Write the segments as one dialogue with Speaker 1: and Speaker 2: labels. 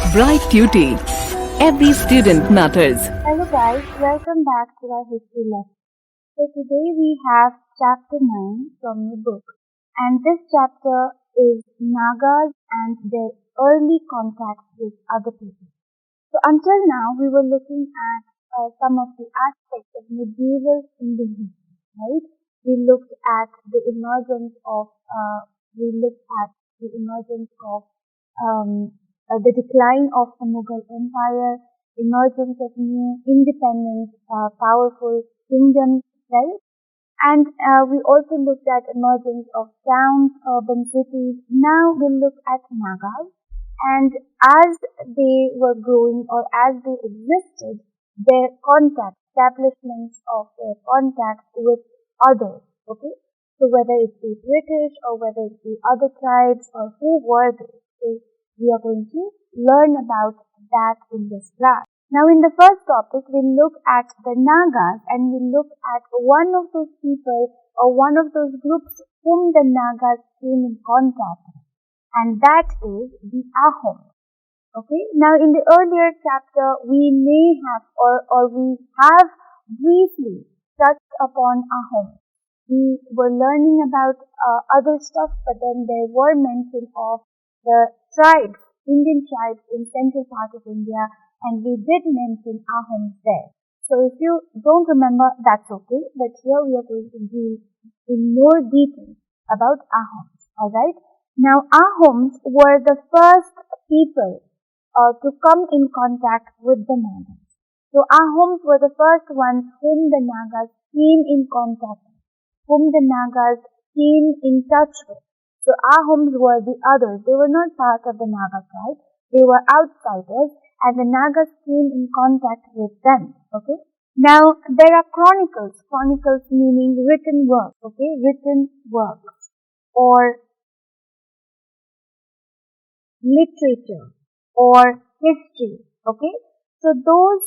Speaker 1: Bright Tuty. Every student matters.
Speaker 2: Hello guys, welcome back to our history lesson. So today we have chapter 9 from the book, and this chapter is Nagas and their early contacts with other people. So until now we were looking at some of the aspects of medieval Indian history, right? We looked at the emergence of the decline of the Mughal Empire, emergence of new independent, powerful kingdoms, right? And we also looked at emergence of towns, urban cities. Now we'll look at Nagas. And as they were growing or as they existed, their establishments of their contacts with others, okay? So whether it be British or whether it be other tribes or who were they, okay? We are going to learn about that in this class. Now in the first topic, we look at the Nagas and we look at one of those people or one of those groups whom the Nagas came in contact with, and that is the Ahoms. Okay, now in the earlier chapter, we may have or we have briefly touched upon Ahoms. We were learning about other stuff, but then there were mention of the tribes, Indian tribes in central part of India, and we did mention Ahoms there. So if you don't remember, that's okay, but here we are going to deal in more detail about Ahoms, alright? Now Ahoms were the first people to come in contact with the Nagas. So Ahoms were the first ones whom the Nagas came in contact with, whom the Nagas came in touch with. So Ahoms were the others. They were not part of the Naga tribe. They were outsiders, and the Nagas came in contact with them. Okay. Now there are chronicles. Chronicles meaning written work. Okay, written works or literature or history. Okay. So those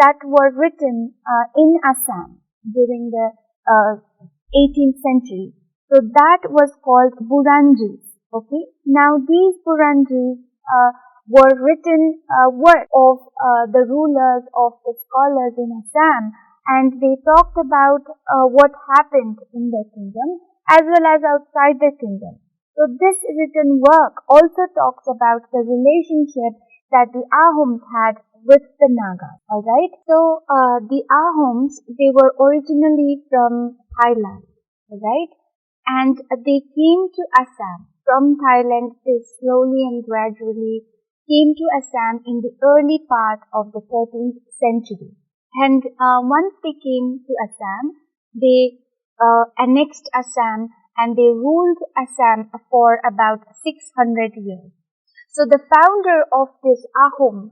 Speaker 2: that were written in Assam during the 18th century. So that was called Buranjis. Okay. Now these Buranjis were written work of the rulers, of the scholars in Assam, and they talked about what happened in their kingdom as well as outside their kingdom. So this written work also talks about the relationship that the Ahoms had with the Nagas. Alright. So the Ahoms, they were originally from Thailand. Alright. And they came to Assam. From Thailand, they slowly and gradually came to Assam in the early part of the 13th century. And once they came to Assam, they annexed Assam and they ruled Assam for about 600 years. So the founder of this Ahom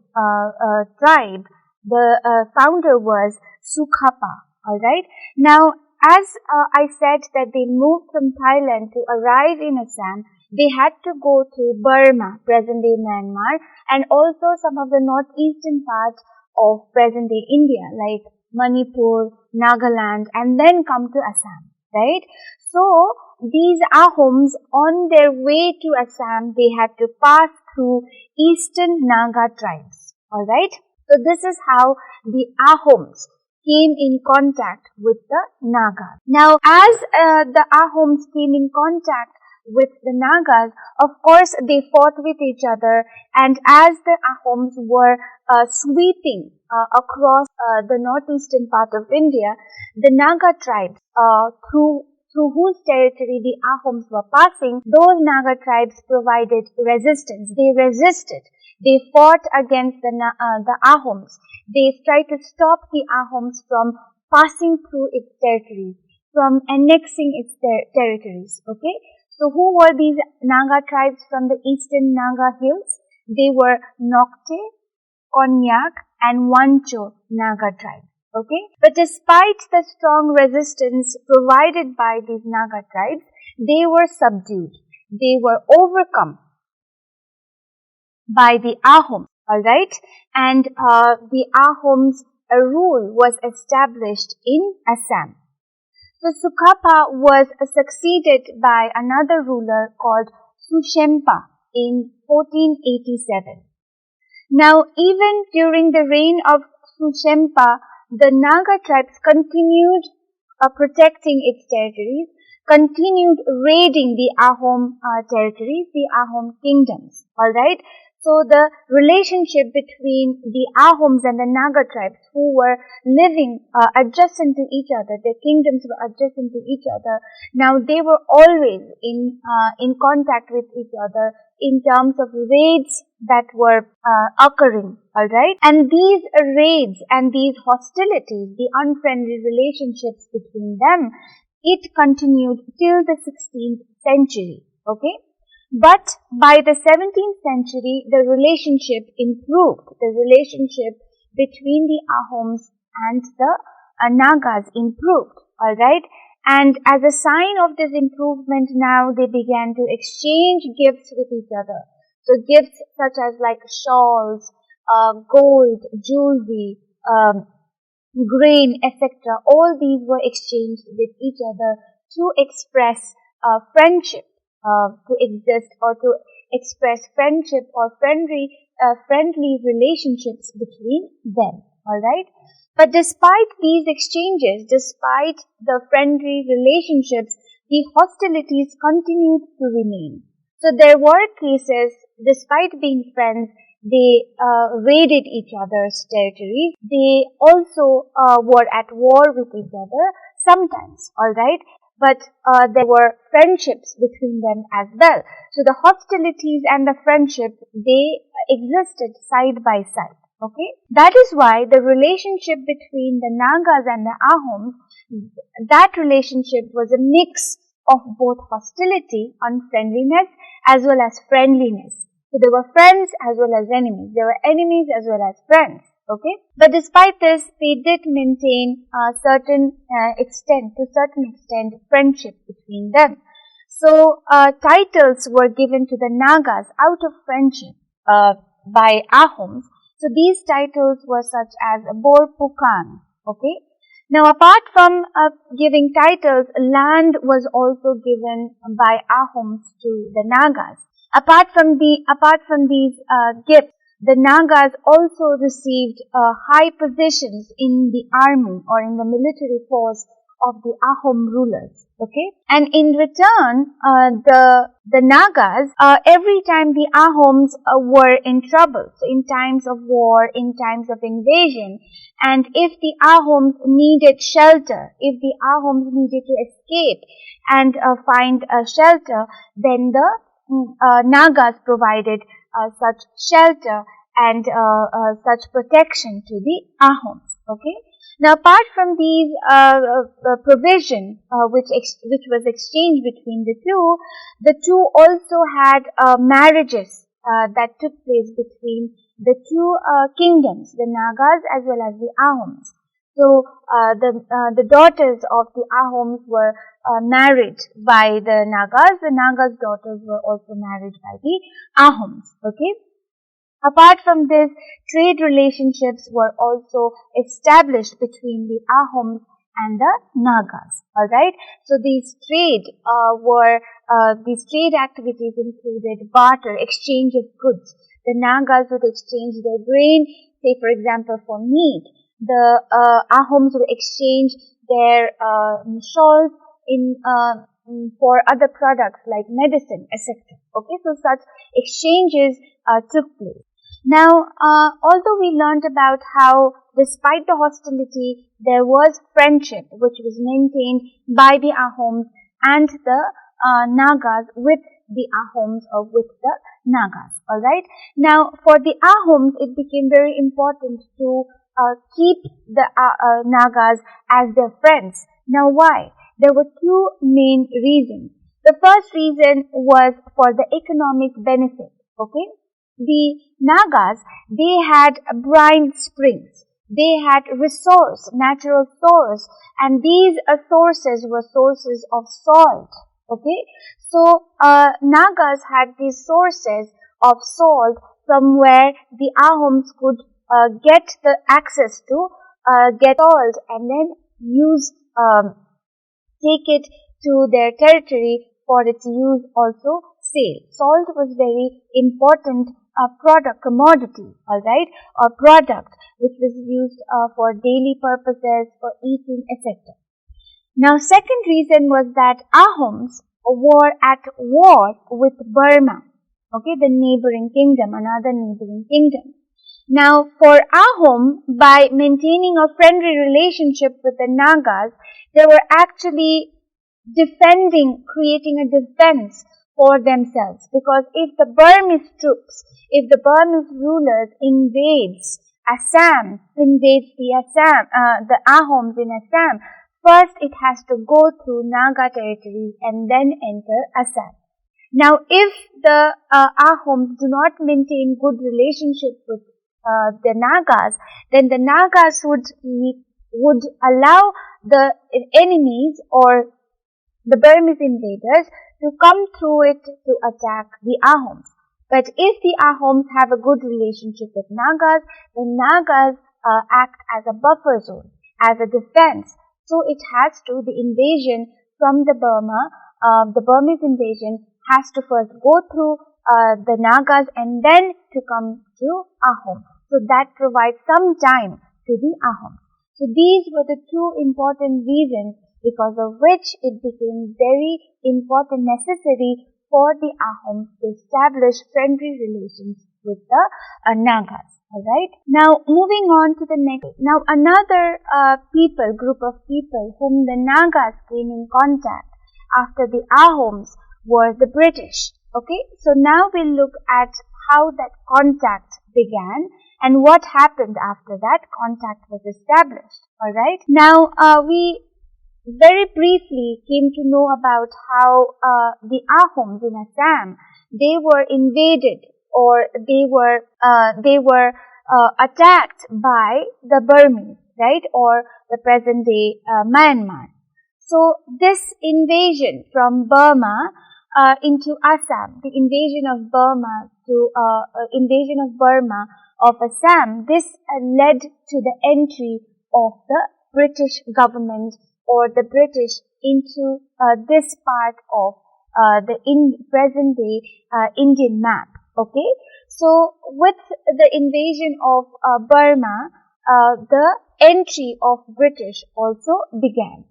Speaker 2: tribe, the founder was Sukhapa. Alright. Now, as I said that they moved from Thailand to arrive in Assam, they had to go to Burma, present-day Myanmar, and also some of the northeastern parts of present-day India, like Manipur, Nagaland, and then come to Assam, right? So, these Ahoms, on their way to Assam, they had to pass through eastern Naga tribes, alright? So, this is how the Ahoms came in contact with the Nagas. Now, as the Ahoms came in contact with the Nagas, of course, they fought with each other, and as the Ahoms were sweeping across the northeastern part of India, the Naga tribes, through whose territory the Ahoms were passing, those Naga tribes provided resistance. They resisted. They fought against the Ahoms. They tried to stop the Ahoms from passing through its territories, from annexing its territories. Okay. So who were these Naga tribes from the eastern Naga hills? They were Nokte, Konyak, and Wancho Naga tribes. Okay. But despite the strong resistance provided by these Naga tribes, they were subdued. They were overcome by the Ahoms. Alright, and the Ahoms' rule was established in Assam. So Sukhapa was succeeded by another ruler called Sushempa in 1487. Now, even during the reign of Sushempa, the Naga tribes continued protecting its territories, continued raiding the Ahom territories, the Ahom kingdoms. Alright? So the relationship between the Ahoms and the Naga tribes who were living adjacent to each other, their kingdoms were adjacent to each other. Now they were always in contact with each other in terms of raids that were occurring. Alright? And these raids and these hostilities, the unfriendly relationships between them, it continued till the 16th century. Okay? But by the 17th century, the relationship improved. The relationship between the Ahoms and the Nagas improved. Alright? And as a sign of this improvement now, they began to exchange gifts with each other. So gifts such as like shawls, gold, jewelry, grain, etc. All these were exchanged with each other to express friendship. To exist or to express friendship or friendly relationships between them. Alright? But despite these exchanges, despite the friendly relationships, the hostilities continued to remain. So there were cases, despite being friends, they raided each other's territories. They also were at war with each other sometimes. Alright? But there were friendships between them as well. So the hostilities and the friendship, they existed side by side. Okay? That is why the relationship between the Nagas and the Ahoms, that relationship was a mix of both hostility, unfriendliness, as well as friendliness. So there were friends as well as enemies. There were enemies as well as friends. Okay, but despite this, they did maintain to certain extent, friendship between them. So titles were given to the Nagas out of friendship by Ahoms. So these titles were such as Bor Pukan. Okay. Now, apart from giving titles, land was also given by Ahoms to the Nagas. Apart from these gifts, the Nagas also received high positions in the army or in the military force of the Ahom rulers. Okay, and in return, the Nagas, every time the Ahoms were in trouble, so in times of war, in times of invasion, and if the Ahoms needed shelter, if the Ahoms needed to escape and find a shelter, then the Nagas provided such shelter and such protection to the Ahoms. Okay. Now, apart from these provision which was exchanged between the two also had marriages that took place between the two kingdoms, the Nagas as well as the Ahoms. So the daughters of the Ahoms were married by the Nagas. The Nagas' daughters were also married by the Ahoms. Okay. Apart from this, trade relationships were also established between the Ahoms and the Nagas. Alright. So these trade activities included barter, exchange of goods. The Nagas would exchange their grain, say for example for meat. The Ahoms would exchange their shawls for other products like medicine, etc. Okay, so such exchanges took place. Now, although we learned about how despite the hostility, there was friendship which was maintained by the Ahoms and the Nagas with the Ahoms or with the Nagas. Alright. Now, for the Ahoms, it became very important to keep the Nagas as their friends. Now, why? There were two main reasons. The first reason was for the economic benefit. Okay. The Nagas, they had brine springs. They had natural source, and these sources were sources of salt. Okay, so Nagas had these sources of salt from where the Ahoms could get the access to get salt and then take it to their territory for its use also sale. Salt was very important commodity, alright, or product which was used for daily purposes, for eating, etc. Now, second reason was that Ahoms were at war with Burma, okay, the neighboring kingdom, another neighboring kingdom. Now, for Ahom, by maintaining a friendly relationship with the Nagas, they were actually creating a defense for themselves. Because if the Burmese troops, if the Burmese rulers invades the Ahoms in Assam, first it has to go through Naga territories and then enter Assam. Now, if the Ahoms do not maintain good relationship with the Nagas, then the Nagas would allow the enemies or the Burmese invaders to come through it to attack the Ahoms. But if the Ahoms have a good relationship with Nagas, the Nagas act as a buffer zone, as a defense. So it has to, the invasion from the Burmese invasion has to first go through the Nagas and then to come to Ahom. So that provides some time to the Ahoms. So these were the two important reasons because of which it became very important, necessary for the Ahoms to establish friendly relations with the Nagas. Alright. Now moving on to the next. Now another group of people whom the Nagas came in contact after the Ahoms were the British. Okay. So now we'll look at how that contact began and what happened after that contact was established. Alright. Now we very briefly came to know about how the Ahoms in Assam, they were invaded or they were attacked by the Burmese, right, or the present day Myanmar. So this invasion from Burma into Assam, the invasion of Burma of Assam, this led to the entry of the British government or the British into this part of the present day Indian map. Okay, so with the invasion of Burma, the entry of British also began.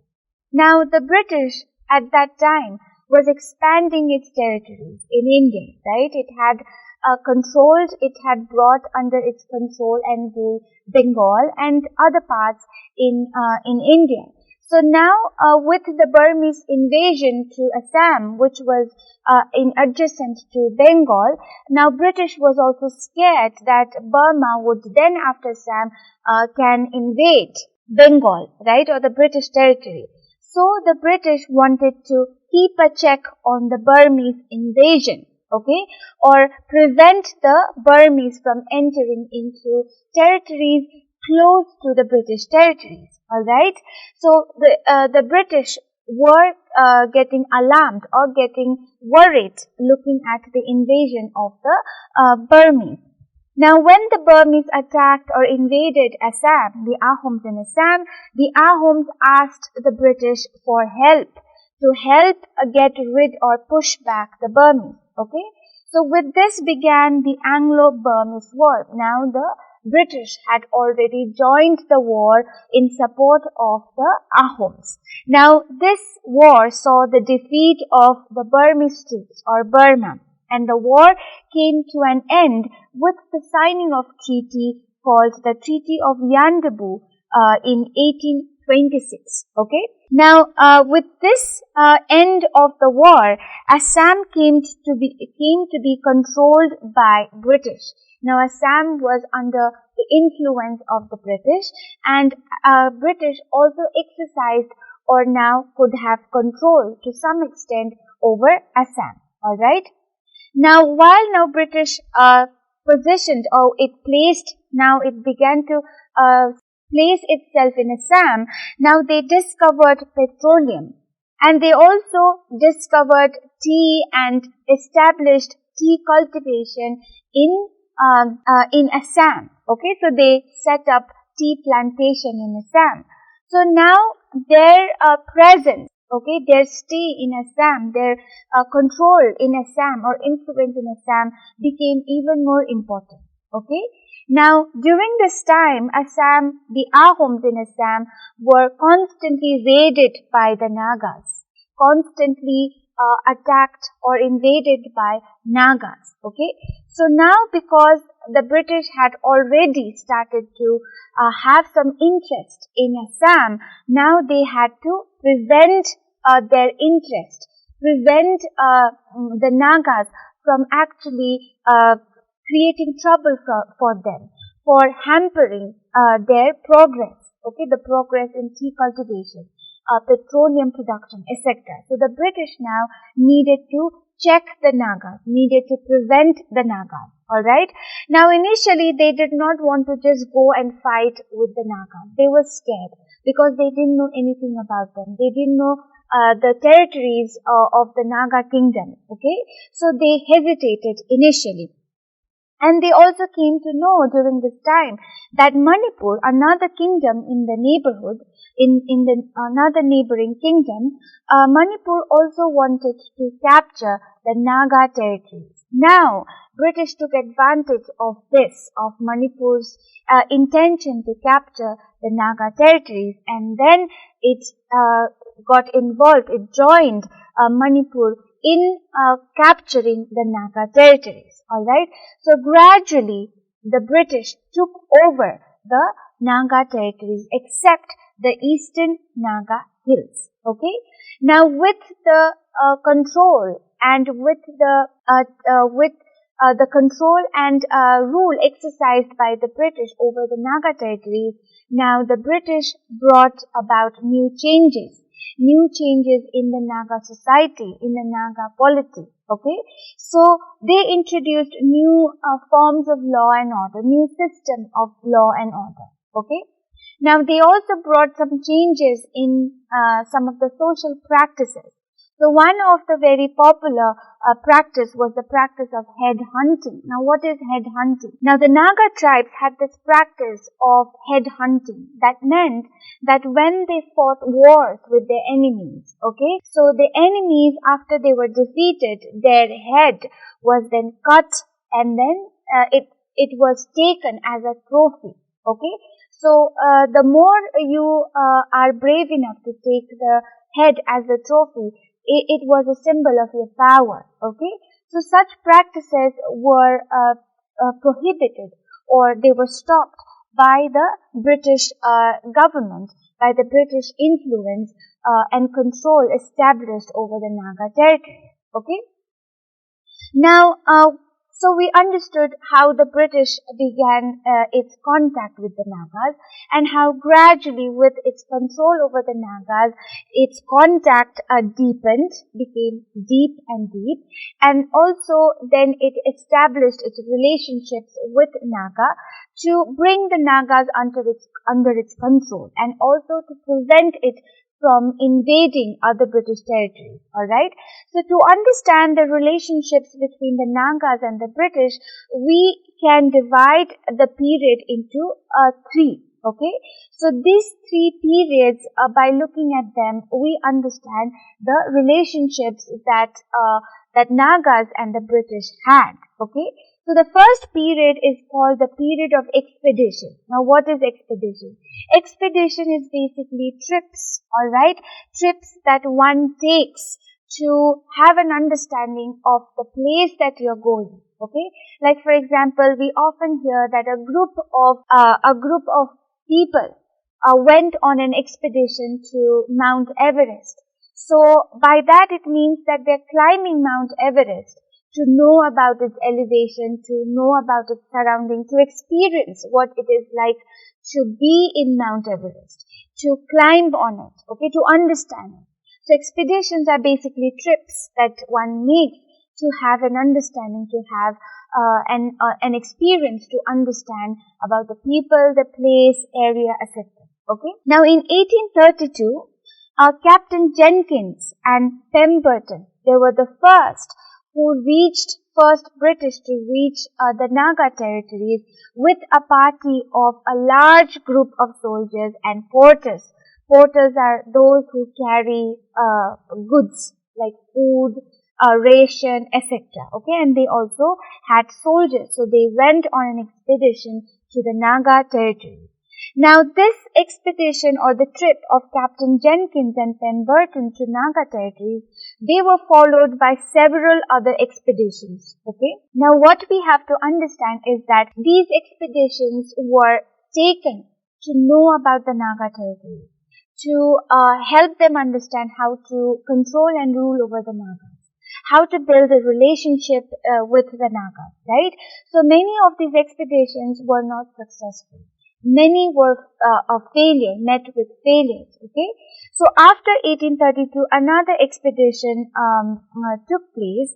Speaker 2: Now the British at that time was expanding its territories in India, right? It had it had brought under its control and rule Bengal and other parts in India. So now, with the Burmese invasion to Assam, which was adjacent to Bengal, now British was also scared that Burma would then, after Assam, can invade Bengal, right, or the British territory. So the British wanted to keep a check on the Burmese invasion, okay, or prevent the Burmese from entering into territories close to the British territories. Alright, so the British were getting alarmed or getting worried looking at the invasion of the Burmese. Now when the Burmese attacked or invaded Assam, the Ahoms in Assam, the Ahoms asked the British for help to help get rid or push back the Burmese. Okay, so with this began the Anglo-Burmese War. Now the British had already joined the war in support of the Ahoms. Now this war saw the defeat of the Burmese troops or Burma, and the war came to an end with the signing of treaty called the Treaty of Yandabu in 1826. Okay. Now with this end of the war, Assam came to be controlled by British. Now Assam was under the influence of the British, and British also exercised or now could have control to some extent over Assam. Alright. Now while British positioned or it began to place itself in Assam, now they discovered petroleum and they also discovered tea and established tea cultivation in Assam. Okay, so they set up tea plantation in Assam. So now their presence, Okay, their stay in Assam, their control in Assam or influence in Assam became even more important. Okay, now during this time, Assam, the Ahoms in Assam were constantly raided by the Nagas, constantly attacked or invaded by Nagas. Okay, so now because the British had already started to have some interest in Assam, now they had to prevent their interest, prevent the Nagas from actually creating trouble for them, for hampering their progress, okay, the progress in tea cultivation, petroleum production, etc. So the British now needed to check the Nagas, needed to prevent the Nagas. Alright. Now initially they did not want to just go and fight with the Nagas. They were scared because they didn't know anything about them. They didn't know the territories of the Naga kingdom. Okay. So they hesitated initially. And they also came to know during this time that Manipur, another kingdom in the neighborhood, in the another neighboring kingdom, Manipur also wanted to capture the Naga territories. Now, British took advantage of this, of Manipur's intention to capture the Naga territories, and then it got involved, it joined Manipur in capturing the Naga territories. Alright, so gradually the British took over the Naga territories except the eastern Naga hills. Okay, now with the control and with the control and rule exercised by the British over the Naga territories, now the British brought about new changes in the Naga society, in the Naga polity. Okay, so they introduced new forms of law and order, new system of law and order. Okay, now they also brought some changes in some of the social practices. So one of the very popular practice was the practice of head hunting. Now what is head hunting? Now the Naga tribes had this practice of head hunting. That meant that when they fought wars with their enemies, okay, so the enemies, after they were defeated, their head was then cut and then it was taken as a trophy. Okay, so the more you are brave enough to take the head as a trophy, it was a symbol of your power. Okay, so such practices were prohibited, or they were stopped by the British government, by the British influence and control established over the Naga territory. Okay, now so we understood how the British began its contact with the Nagas, and how gradually with its control over the Nagas, its contact deepened, became deep, and also then it established its relationships with Naga to bring the Nagas under its control, and also to prevent it from invading other British territories. Alright, so to understand the relationships between the Nagas and the British, we can divide the period into three. Okay, so these three periods, by looking at them, we understand the relationships that Nagas and the British had. Okay, so the first period is called the period of expedition. Now what is expedition? Expedition is basically trips, alright, trips that one takes to have an understanding of the place that you're going. Okay, like for example, we often hear that a group of people went on an expedition to Mount Everest. So by that it means that they're climbing Mount Everest to know about its elevation, to know about its surrounding, to experience what it is like to be in Mount Everest, to climb on it, okay, to understand it. So expeditions are basically trips that one makes to have an understanding, to have an experience, to understand about the people, the place, area, etc. Okay. Now in 1832, Captain Jenkins and Pemberton, they were the first British to reach the Naga territories with a party of a large group of soldiers and porters porters are those who carry goods like food, ration, etc. Okay, and they also had soldiers, so they went on an expedition to the Naga territory. Now, this expedition or the trip of Captain Jenkins and Pemberton to Naga territories, they were followed by several other expeditions. Okay. Now, what we have to understand is that these expeditions were taken to know about the Naga territory, to help them understand how to control and rule over the Nagas, how to build a relationship with the Nagas, right? So many of these expeditions were not successful. Many were met with failures, okay? So after 1832, another expedition took place.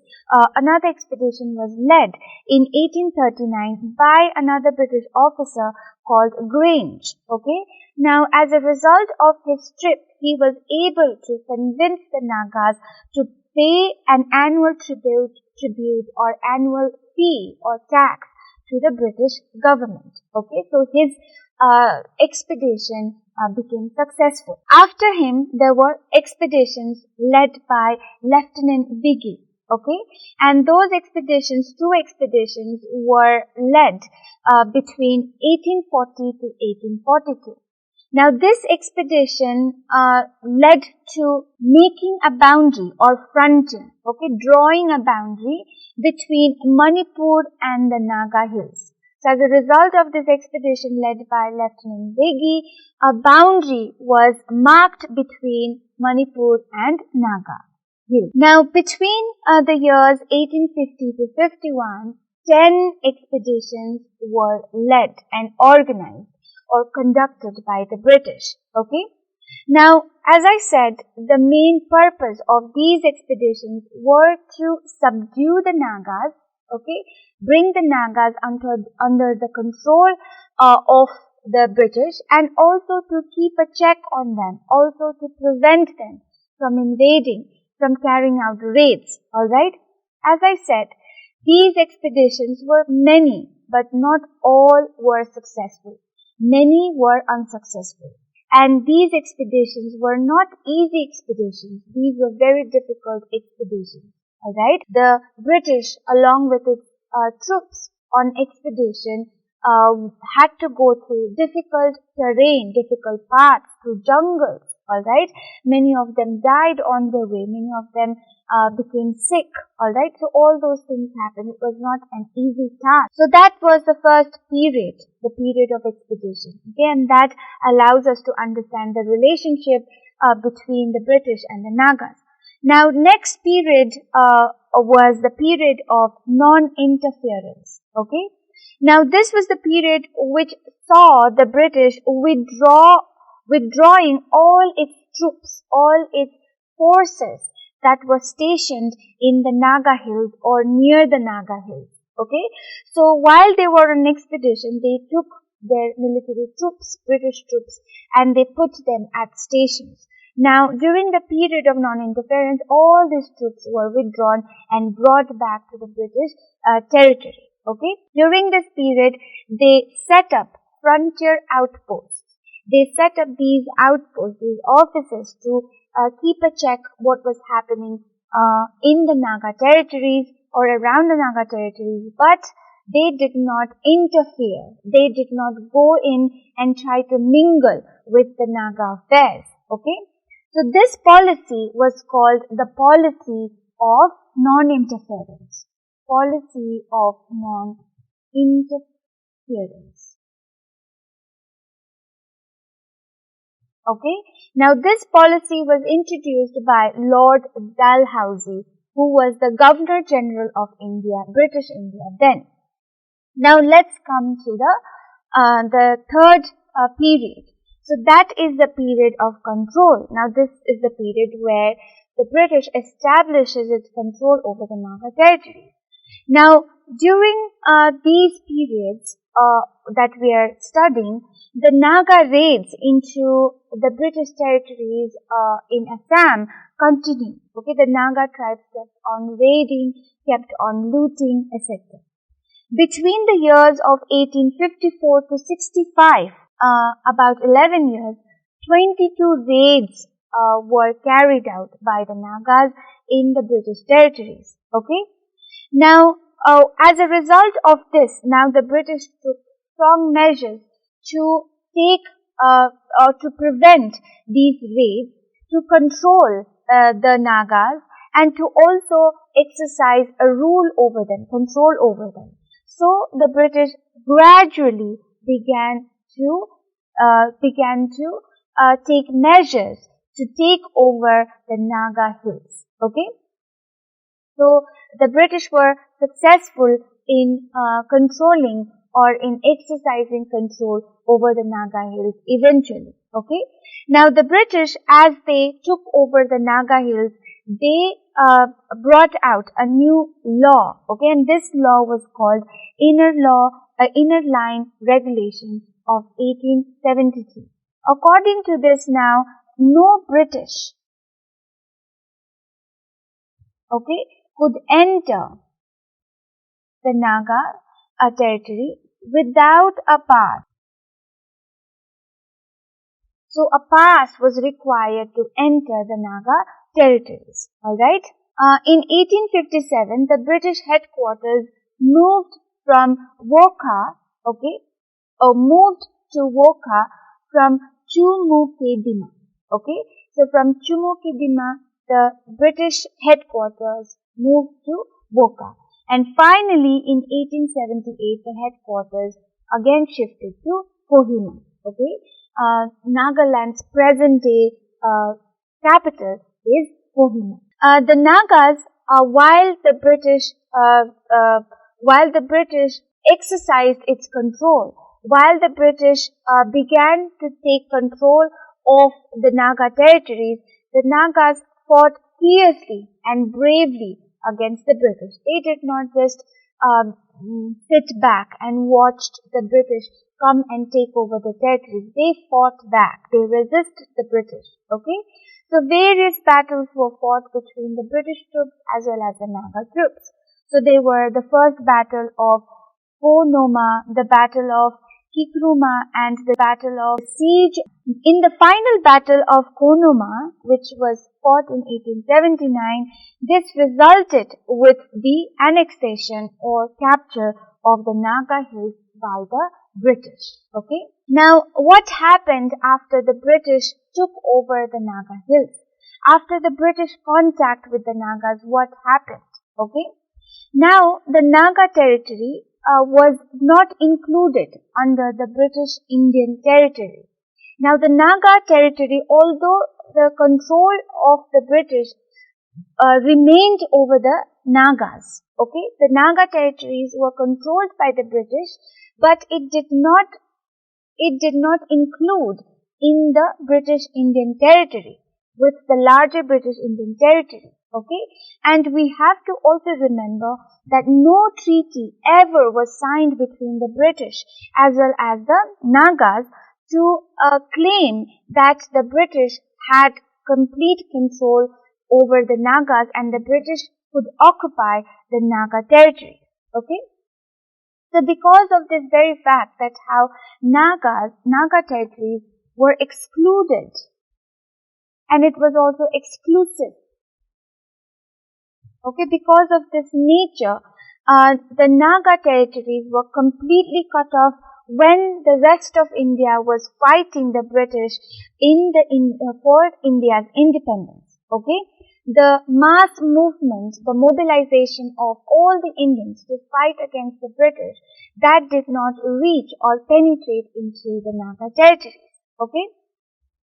Speaker 2: Another expedition was led in 1839 by another British officer called Grange, okay? Now, as a result of his trip, he was able to convince the Nagas to pay an annual tribute or annual fee or tax to the British government. Okay, so his expedition became successful. After him, there were expeditions led by Lieutenant Biggie. Okay, and those expeditions, two expeditions, were led between 1840 to 1842. Now, this expedition led to making a boundary or frontier, okay, drawing a boundary between Manipur and the Naga hills. So, as a result of this expedition led by Lieutenant Biggie, a boundary was marked between Manipur and Naga hills. Now, between the years 1850 to 51, 10 expeditions were led and organized or conducted by the British, okay? Now, as I said, the main purpose of these expeditions were to subdue the Nagas, okay? Bring the Nagas under the control of the British, and also to keep a check on them, also to prevent them from invading, from carrying out raids, alright? As I said, these expeditions were many, but not all were successful. Many were unsuccessful, and these expeditions were not easy expeditions. These were very difficult expeditions. Alright, the British, along with its troops on expedition, had to go through difficult terrain, difficult paths, through jungles. Alright, many of them died on their way. Many of them became sick. Alright, so all those things happened. It was not an easy task. So that was the first period, the period of expedition. Again, that allows us to understand the relationship between the British and the Nagas. Now, next period was the period of non-interference. Okay. Now, this was the period which saw the British withdrawing all its troops, all its forces that were stationed in the Naga hills or near the Naga hills. Okay, so while they were on expedition, they took their military troops, British troops, and they put them at stations. Now, during the period of non-interference, all these troops were withdrawn and brought back to the British territory. Okay, during this period, they set up frontier outposts. They set up these outposts, these offices, to keep a check what was happening in the Naga territories or around the Naga territories, but they did not interfere. They did not go in and try to mingle with the Naga affairs. Okay, so this policy was called the policy of non-interference. Policy of non-interference. Okay. Now, this policy was introduced by Lord Dalhousie, who was the Governor General of India, British India then. Now, let's come to the third period. So, that is the period of control. Now, this is the period where the British establishes its control over the Naga territory. Now, during these periods that we are studying, the Naga raids into the British territories in Assam continued. Okay, the Naga tribes kept on raiding, kept on looting, etc. Between the years of 1854 to 65, about 11 years, 22 raids were carried out by the Nagas in the British territories. Okay. Now, as a result of this, now the British took strong measures to to prevent these raids, to control the Nagas, and to also exercise a rule over them, control over them. So the British gradually began to take measures to take over the Naga hills. Okay. So the British were successful in controlling or in exercising control over the Naga hills eventually. Okay. Now the British, as they took over the Naga hills, they brought out a new law. Okay, and this law was called Inner Line Regulations of 1873. According to this, now no British, okay, could enter the Naga territory without a pass. So a pass was required to enter the Naga territories. Alright. In 1857, the British headquarters moved from Wokha, moved to Wokha from Chumukedima. Okay. So from Chumukedima, the British headquarters moved to Wokha. And finally, in 1878, the headquarters again shifted to Kohima. Okay. Nagaland's present-day capital is Kohima. The Nagas, while the British exercised its control, while the British began to take control of the Naga territories, the Nagas fought fiercely and bravely against the British. They did not just sit back and watched the British come and take over the territories. They fought back. They resisted the British. Okay. So various battles were fought between the British troops as well as the Naga troops. So they were the first battle of Konoma, the battle of Kikruma, and the battle of siege. In the final battle of Konoma, which was fought in 1879, this resulted with the annexation or capture of the Naga hills by the British. Okay. Now, what happened after the British took over the Naga hills? After the British contact with the Nagas, what happened? Okay. Now, the Naga territory was not included under the British Indian territory. Now, the Naga territory, although the control of the British remained over the Nagas. Okay, the Naga territories were controlled by the British, but it did not include in the British Indian territory with the larger British Indian territory. Okay, and we have to also remember that no treaty ever was signed between the British as well as the Nagas to claim that the British had complete control over the Nagas and the British could occupy the Naga territory. Okay. So because of this very fact that how Naga territories were excluded and it was also exclusive. Okay, because of this nature, the Naga territories were completely cut off when the rest of India was fighting the British for India's independence. Okay, the mass movement, the mobilization of all the Indians to fight against the British, that did not reach or penetrate into the Naga territories. Okay,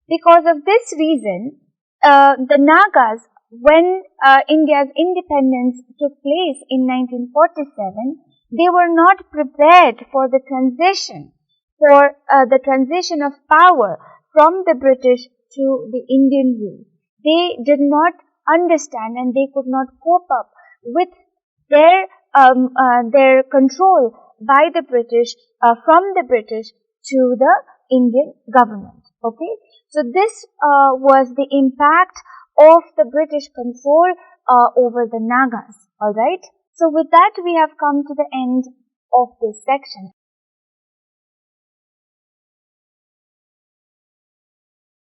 Speaker 2: because of this reason, the Nagas, when India's independence took place in 1947, they were not prepared for the transition of power from the British to the Indian rule. They did not understand and they could not cope up with their control by the British, from the British to the Indian government. Okay, so this was the impact of the British control over the Nagas. Alright, so with that we have come to the end of this section.